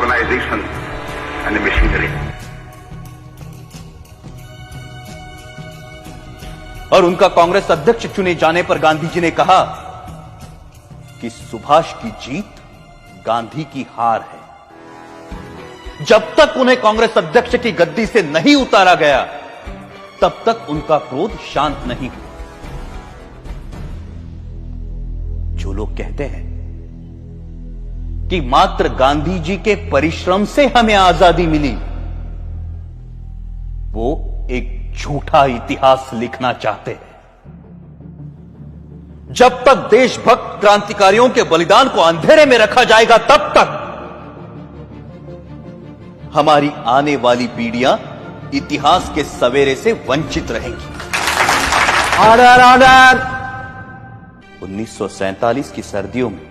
organization and the machinery. और उनका कांग्रेस अध्यक्ष चुने जाने पर गांधी जी ने कहा कि सुभाष की जीत गांधी की हार है। जब तक उन्हें कांग्रेस अध्यक्ष की गद्दी से नहीं उतारा गया, तब तक उनका क्रोध शांत नहीं हुआ। जो लोग कहते हैं कि मात्र गांधी जी के परिश्रम से हमें आजादी मिली, वो एक झूठा इतिहास लिखना चाहते हैं। जब तक देशभक्त क्रांतिकारियों के बलिदान को अंधेरे में रखा जाएगा, तब तक हमारी आने वाली पीढ़ियां इतिहास के सवेरे से वंचित रहेंगी। Order order. 1947 की सर्दियों में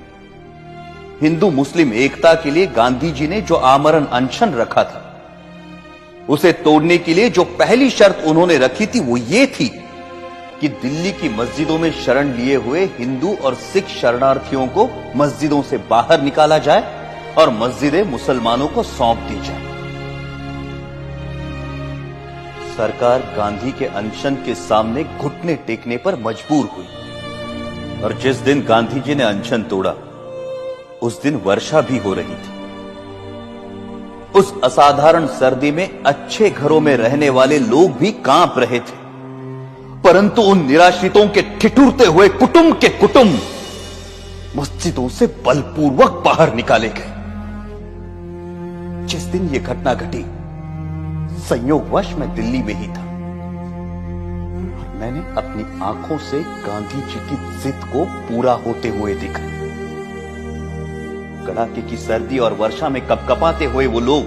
हिंदू मुस्लिम एकता के लिए गांधी जी ने जो आमरण अनशन रखा था, उसे तोड़ने के लिए जो पहली शर्त उन्होंने रखी थी, वो ये थी कि दिल्ली की मस्जिदों में शरण लिए हुए हिंदू और सिख शरणार्थियों को मस्जिदों से बाहर निकाला जाए और मस्जिदें मुसलमानों को सौंप दी जाए। सरकार गांधी के अनशन के सामने घुटने टेकने पर मजबूर हुई, और जिस दिन गांधी जी ने अनशन तोड़ा, उस दिन वर्षा भी हो रही थी। उस असाधारण सर्दी में अच्छे घरों में रहने वाले लोग भी कांप रहे थे, परंतु उन निराश्रितों के ठिठुरते हुए कुटुंब के कुटुंब मस्जिदों से बलपूर्वक बाहर निकाले गए। जिस दिन यह घटना घटी, संयोगवश मैं दिल्ली में ही था। मैंने अपनी आंखों से गांधी जी की जिद को पूरा होते हुए देखा। कड़ाके की सर्दी और वर्षा में कपकपाते हुए वो लोग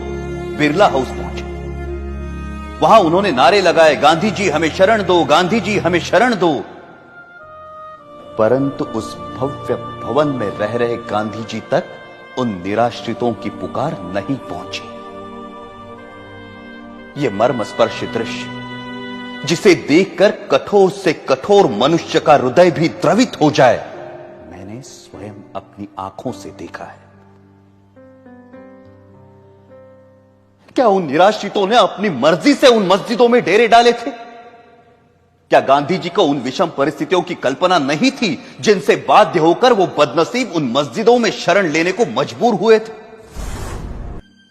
बिरला हाउस पहुंचे। वहां उन्होंने नारे लगाए, गांधी जी हमें शरण दो, गांधी जी हमें शरण दो। परंतु उस भव्य भवन में रह रहे गांधी जी तक उन निराश्रितों की पुकार नहीं पहुंची। यह मर्मस्पर्शी दृश्य, जिसे देखकर कठोर से कठोर मनुष्य का हृदय भी द्रवित हो जाए, मैंने स्वयं अपनी आंखों से देखा है। क्या उन निराश्रितों ने अपनी मर्जी से उन मस्जिदों में डेरे डाले थे? क्या गांधी जी को उन विषम परिस्थितियों की कल्पना नहीं थी जिनसे बाध्य होकर वो बदनसीब उन मस्जिदों में शरण लेने को मजबूर हुए थे?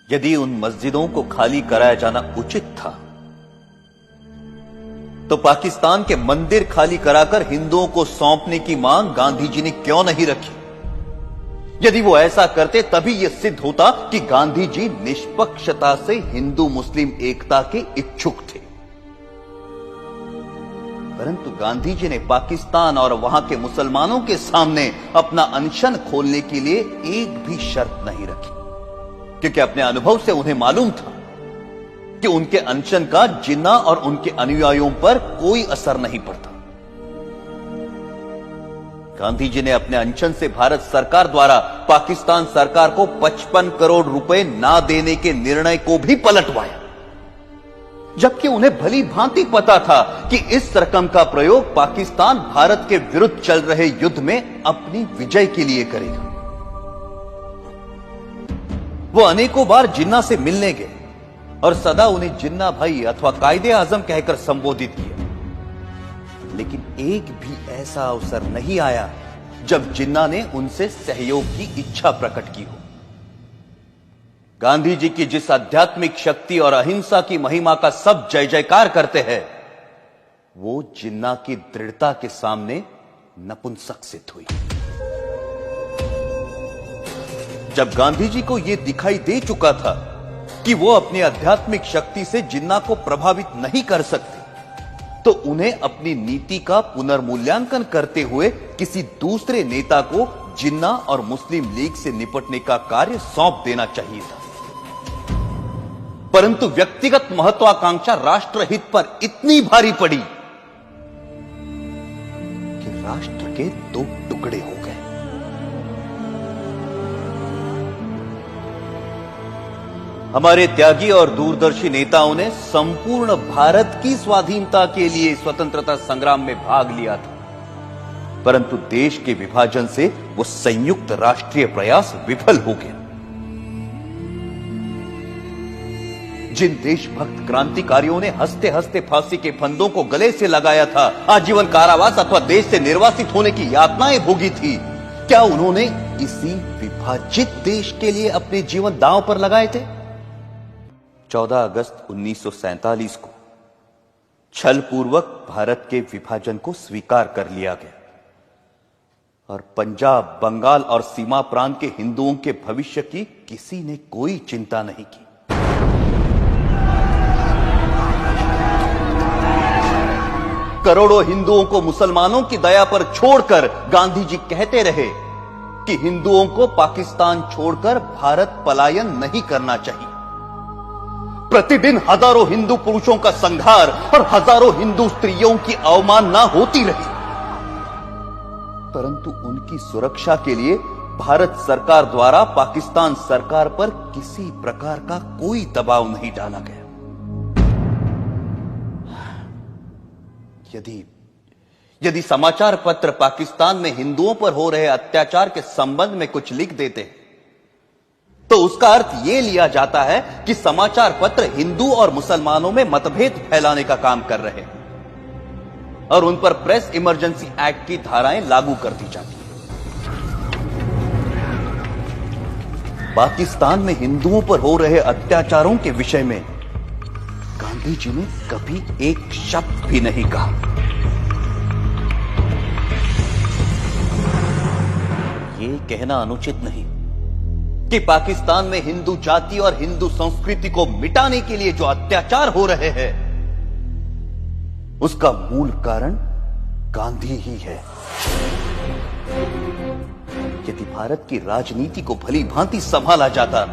यदि उन मस्जिदों को खाली कराया जाना उचित था, तो पाकिस्तान के मंदिर खाली कराकर हिंदुओं को सौंपने की मांग गांधी जी ने क्यों नहीं रखी? यदि वो ऐसा करते, तभी यह सिद्ध होता कि गांधी जी निष्पक्षता से हिंदू मुस्लिम एकता के इच्छुक थे। परंतु गांधी जी ने पाकिस्तान और वहां के मुसलमानों के सामने अपना अनशन खोलने के लिए एक भी शर्त नहीं रखी, क्योंकि अपने अनुभव से उन्हें मालूम था कि उनके अनशन का जिन्ना और उनके अनुयायियों पर कोई असर नहीं पड़ता। गांधी जी ने अपने अनशन से भारत सरकार द्वारा पाकिस्तान सरकार को 55 करोड़ रुपए ना देने के निर्णय को भी पलटवाया, जबकि उन्हें भली भांति पता था कि इस रकम का प्रयोग पाकिस्तान भारत के विरुद्ध चल रहे युद्ध में अपनी विजय के लिए करेगा। वो अनेकों बार जिन्ना से मिलने गए और सदा उन्हें जिन्ना भाई अथवा कायदे आजम कहकर संबोधित किया, लेकिन एक भी ऐसा अवसर नहीं आया जब जिन्ना ने उनसे सहयोग की इच्छा प्रकट की हो। गांधी जी की जिस आध्यात्मिक शक्ति और अहिंसा की महिमा का सब जय जयकार करते हैं, वो जिन्ना की दृढ़ता के सामने नपुंसक सिद्ध हुई। जब गांधी जी को यह दिखाई दे चुका था कि वो अपनी आध्यात्मिक शक्ति से जिन्ना को प्रभावित नहीं कर सकते, तो उन्हें अपनी नीति का पुनर्मूल्यांकन करते हुए किसी दूसरे नेता को जिन्ना और मुस्लिम लीग से निपटने का कार्य सौंप देना चाहिए था। परंतु व्यक्तिगत महत्वाकांक्षा राष्ट्रहित पर इतनी भारी पड़ी कि राष्ट्र के दो टुकड़े हो गए। हमारे त्यागी और दूरदर्शी नेताओं ने संपूर्ण भारत की स्वाधीनता के लिए स्वतंत्रता संग्राम में भाग लिया था, परंतु देश के विभाजन से वो संयुक्त राष्ट्रीय प्रयास विफल हो गया। जिन देशभक्त क्रांतिकारियों ने हंसते हंसते फांसी के फंदों को गले से लगाया था, आजीवन कारावास अथवा देश से निर्वासित होने की यातनाएं भोगी थी, क्या उन्होंने इसी विभाजित देश के लिए अपने जीवन दांव पर लगाए थे? 14 अगस्त 1947 को छलपूर्वक भारत के विभाजन को स्वीकार कर लिया गया और पंजाब, बंगाल और सीमा प्रांत के हिंदुओं के भविष्य की किसी ने कोई चिंता नहीं की। करोड़ों हिंदुओं को मुसलमानों की दया पर छोड़कर गांधी जी कहते रहे कि हिंदुओं को पाकिस्तान छोड़कर भारत पलायन नहीं करना चाहिए। प्रतिदिन हजारों हिंदू पुरुषों का संहार और हजारों हिंदू स्त्रियों की अवमानना होती रही, परंतु उनकी सुरक्षा के लिए भारत सरकार द्वारा पाकिस्तान सरकार पर किसी प्रकार का कोई दबाव नहीं डाला गया। यदि समाचार पत्र पाकिस्तान में हिंदुओं पर हो रहे अत्याचार के संबंध में कुछ लिख देते हैं, तो उसका अर्थ यह लिया जाता है कि समाचार पत्र हिंदू और मुसलमानों में मतभेद फैलाने का काम कर रहे हैं और उन पर प्रेस इमरजेंसी एक्ट की धाराएं लागू कर दी जाती हैं। पाकिस्तान में हिंदुओं पर हो रहे अत्याचारों के विषय में गांधी जी ने कभी एक शब्द भी नहीं कहा। ये कहना अनुचित नहीं कि पाकिस्तान में हिंदू जाति और हिंदू संस्कृति को मिटाने के लिए जो अत्याचार हो रहे हैं, उसका मूल कारण गांधी ही है। यदि भारत की राजनीति को भली भांति संभाला जाता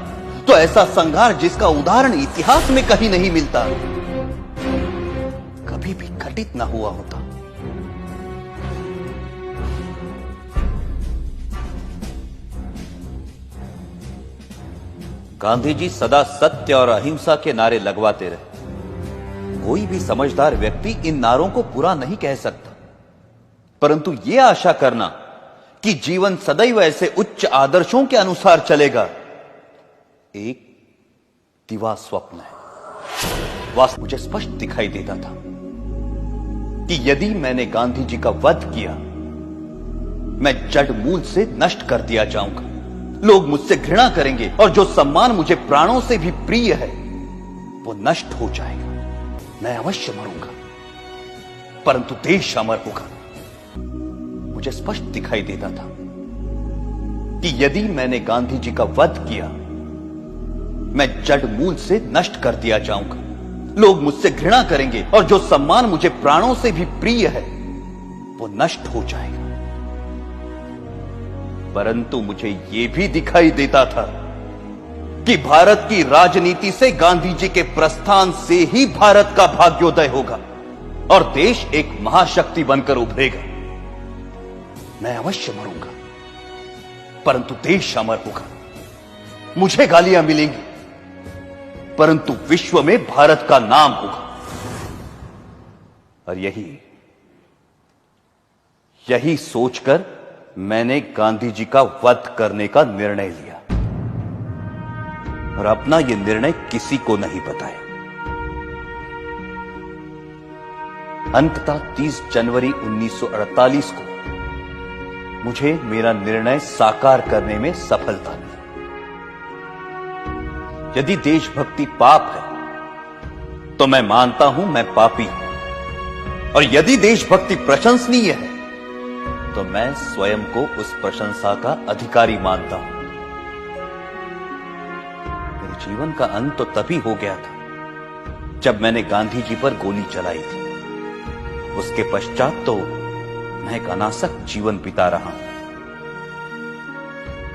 तो ऐसा संघार जिसका उदाहरण इतिहास में कहीं नहीं मिलता, कभी भी घटित ना हुआ होता। गांधी जी सदा सत्य और अहिंसा के नारे लगवाते रहे। कोई भी समझदार व्यक्ति इन नारों को बुरा नहीं कह सकता, परंतु यह आशा करना कि जीवन सदैव ऐसे उच्च आदर्शों के अनुसार चलेगा, एक दिवा स्वप्न है। वास्तव मुझे स्पष्ट दिखाई देता था कि यदि मैंने गांधी जी का वध किया, मैं जड़ मूल से नष्ट कर दिया जाऊंगा। लोग मुझसे घृणा करेंगे और जो सम्मान मुझे प्राणों से भी प्रिय है वो नष्ट हो जाएगा। मैं अवश्य मरूंगा, परंतु देश अमर होगा। मुझे स्पष्ट दिखाई देता था कि यदि मैंने गांधी जी का वध किया, मैं जड़ मूल से नष्ट कर दिया जाऊंगा। लोग मुझसे घृणा करेंगे और जो सम्मान मुझे प्राणों से भी प्रिय है वो नष्ट हो जाएगा। परंतु मुझे यह भी दिखाई देता था कि भारत की राजनीति से गांधी जी के प्रस्थान से ही भारत का भाग्योदय होगा और देश एक महाशक्ति बनकर उभरेगा। मैं अवश्य मरूंगा, परंतु देश अमर होगा। मुझे गालियां मिलेंगी, परंतु विश्व में भारत का नाम होगा। और यही सोचकर मैंने गांधी जी का वध करने का निर्णय लिया और अपना यह निर्णय किसी को नहीं बताया। अंततः 30 जनवरी 1948 को मुझे मेरा निर्णय साकार करने में सफलता मिली। यदि देशभक्ति पाप है तो मैं मानता हूं मैं पापी हूं, और यदि देशभक्ति प्रशंसनीय है तो मैं स्वयं को उस प्रशंसा का अधिकारी मानता हूं। मेरे जीवन का अंत तो तभी हो गया था जब मैंने गांधी जी पर गोली चलाई थी। उसके पश्चात तो मैं एक अनासक जीवन बिता रहा हूं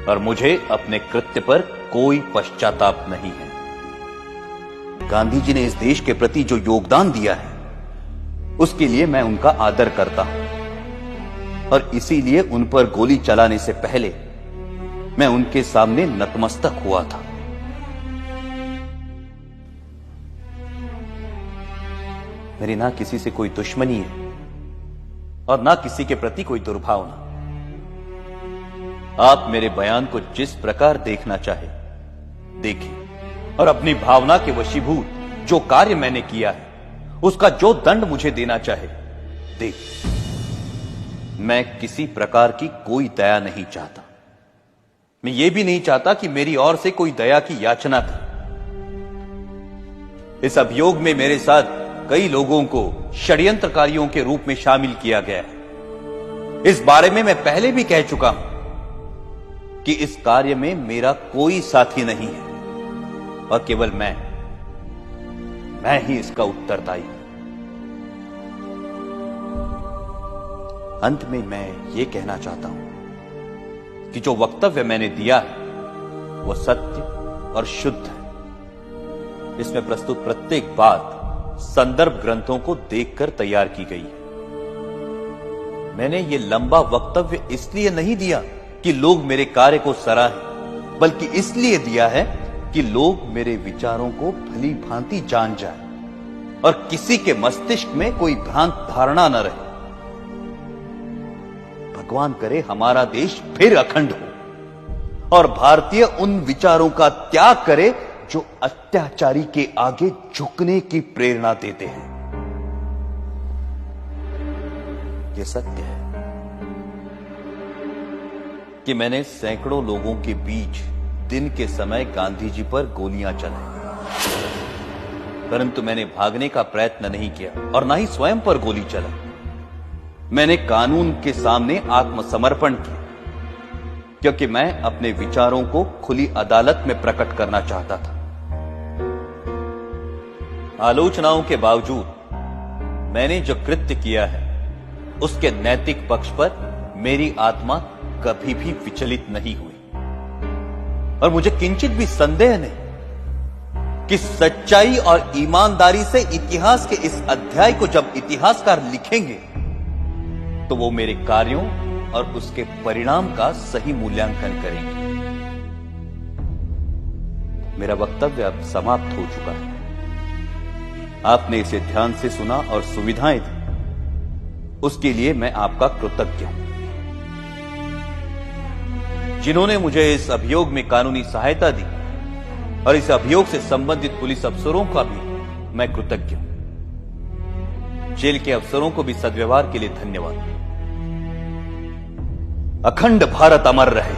और मुझे अपने कृत्य पर कोई पश्चाताप नहीं है। गांधी जी ने इस देश के प्रति जो योगदान दिया है उसके लिए मैं उनका आदर करता हूं और इसीलिए उन पर गोली चलाने से पहले मैं उनके सामने नतमस्तक हुआ था। मेरी ना किसी से कोई दुश्मनी है और ना किसी के प्रति कोई दुर्भावना। आप मेरे बयान को जिस प्रकार देखना चाहे देखें और अपनी भावना के वशीभूत जो कार्य मैंने किया है उसका जो दंड मुझे देना चाहे दे। मैं किसी प्रकार की कोई दया नहीं चाहता। मैं ये भी नहीं चाहता कि मेरी ओर से कोई दया की याचना करे। इस अभियोग में मेरे साथ कई लोगों को षड्यंत्रकारियों के रूप में शामिल किया गया है। इस बारे में मैं पहले भी कह चुका हूं कि इस कार्य में मेरा कोई साथी नहीं है और केवल मैं ही इसका उत्तरदायी हूं। अंत में मैं ये कहना चाहता हूं कि जो वक्तव्य मैंने दिया है वो सत्य और शुद्ध है। इसमें प्रस्तुत प्रत्येक बात संदर्भ ग्रंथों को देखकर तैयार की गई है। मैंने ये लंबा वक्तव्य इसलिए नहीं दिया कि लोग मेरे कार्य को सराहें, बल्कि इसलिए दिया है कि लोग मेरे विचारों को भली भांति जान जाएं और किसी के मस्तिष्क में कोई भ्रांत धारणा न रहे। भगवान करे हमारा देश फिर अखंड हो और भारतीय उन विचारों का त्याग करे जो अत्याचारी के आगे झुकने की प्रेरणा देते हैं। यह सत्य है कि मैंने सैकड़ों लोगों के बीच दिन के समय गांधी जी पर गोलियां चलाई, परंतु मैंने भागने का प्रयत्न नहीं किया और ना ही स्वयं पर गोली चलाई। मैंने कानून के सामने आत्मसमर्पण किया क्योंकि मैं अपने विचारों को खुली अदालत में प्रकट करना चाहता था। आलोचनाओं के बावजूद मैंने जो कृत्य किया है उसके नैतिक पक्ष पर मेरी आत्मा कभी भी विचलित नहीं हुई और मुझे किंचित भी संदेह नहीं कि सच्चाई और ईमानदारी से इतिहास के इस अध्याय को जब इतिहासकार लिखेंगे तो वो मेरे कार्यों और उसके परिणाम का सही मूल्यांकन करेंगे। मेरा वक्तव्य अब समाप्त हो चुका है। आपने इसे ध्यान से सुना और सुविधाएं दी, उसके लिए मैं आपका कृतज्ञ हूं। जिन्होंने मुझे इस अभियोग में कानूनी सहायता दी और इस अभियोग से संबंधित पुलिस अफसरों का भी मैं कृतज्ञ हूं। जेल के अफसरों को भी सद्व्यवहार के लिए धन्यवाद। अखंड भारत अमर रहे।